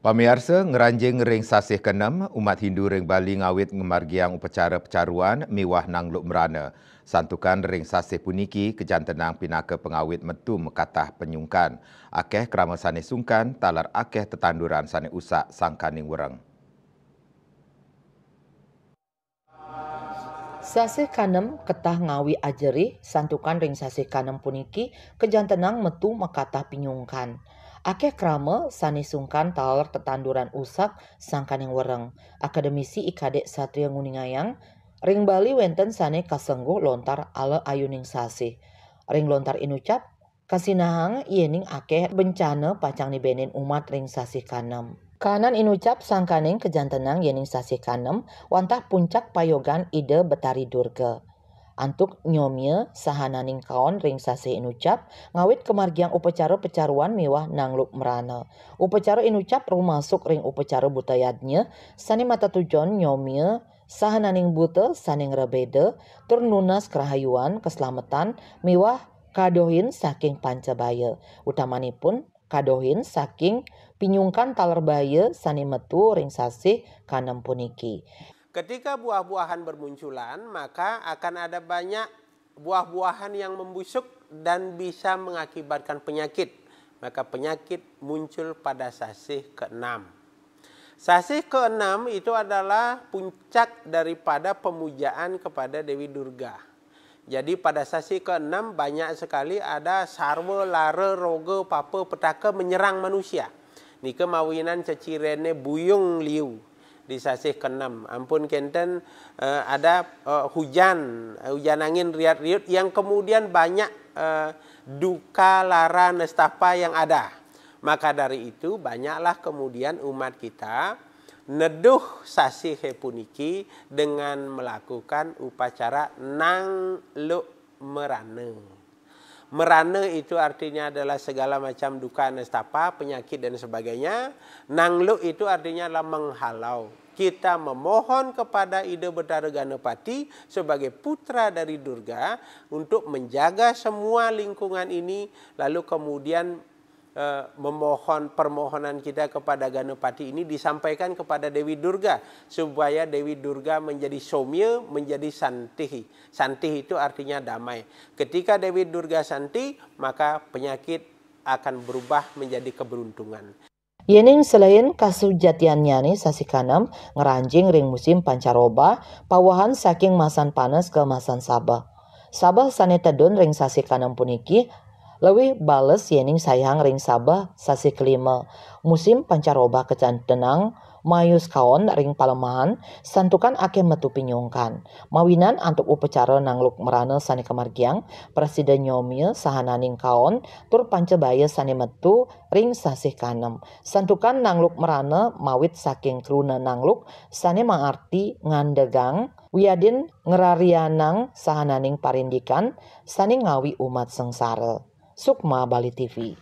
Pamirsa ngeranjing ring sasih ke-6, umat Hindu ring Bali ngawit ngemargiang upacara pecaruan miwah nangluk merana. Santukan ring sasih puniki kejantenang pinaka pengawit metu mekatah penyungkan. Akeh kerama sane sungkan, talar akeh tetanduran sane usak sangkaning wereng. Sasih kanem ketah ngawi ajeri, santukan ring sasih kanem puniki kejantenang metu mekatah pinyungkan. Akeh krama sani sungkan talar tetanduran usak sangkaning wereng. Akademisi IKD Satria Nguningayang, ring Bali wenten sane kasengguh lontar ala ayuning sasih. Ring lontar inucap, kasinahang iening akeh bencana pacang nibenin umat ring sasih kanem. Kanan inucap sangkaning kejantenang yening sasih kanem wantah puncak payogan ide Betari Durga. Antuk nyomye sahananing kaon ring sasih inucap ngawit kemargiang upacara pecaruan miwah nangluk merana. Upacara inucap rumasuk ring upacara butayadnya sani mata tujon nyomye sahananing buta saning rebeda tur nunas kerahayuan keselamatan miwah kadohin saking pancabaya. Utamanipun kadohin saking pinyungkan taler baya sani metu ring sasih kanem puniki. Ketika buah-buahan bermunculan, maka akan ada banyak buah-buahan yang membusuk dan bisa mengakibatkan penyakit. Maka penyakit muncul pada sasih ke-6. Sasih ke-6 itu adalah puncak daripada pemujaan kepada Dewi Durga. Jadi pada sasih ke-6 banyak sekali ada sarwa, lara, roga, papa, petaka menyerang manusia. Nika mawinan cecirene buyung liu di sasih ke-6. Ampun kenten ada hujan angin riat-riut yang kemudian banyak duka, lara, nestapa yang ada. Maka dari itu banyaklah kemudian umat kita neduh sasih puniki dengan melakukan upacara nangluk merana. Merana itu artinya adalah segala macam duka, nestapa, penyakit dan sebagainya. Nangluk itu artinya adalah menghalau. Kita memohon kepada Ida Betara Ganapati sebagai putra dari Durga untuk menjaga semua lingkungan ini, lalu kemudian memohon permohonan kita kepada Ganapati ini disampaikan kepada Dewi Durga supaya Dewi Durga menjadi somya, menjadi santihi. Santihi itu artinya damai. Ketika Dewi Durga santi, maka penyakit akan berubah menjadi keberuntungan. Yening selain kasujatiannya nih sasih kanem ngeranjing ring musim pancaroba pawahan saking masan panas ke masan sabah. Sabah sane tedun ring sasih kanem puniki lewih bales yening sayang ring sabah sasih kelima. Musim pancaroba kejantenang mayus kaon ring palemahan santukan akeh metu pinyungkan. Mawinan antuk upacara nangluk merana sani kemargiang presiden nyomye sahananing kaon tur pancabaya sani metu ring sasih kanem. Santukan nangluk merana mawit saking kruna nangluk sani mangarti ngandegang wiyadin ngerarianang sahananing parindikan sani ngawi umat sengsara. Sukma Bali TV.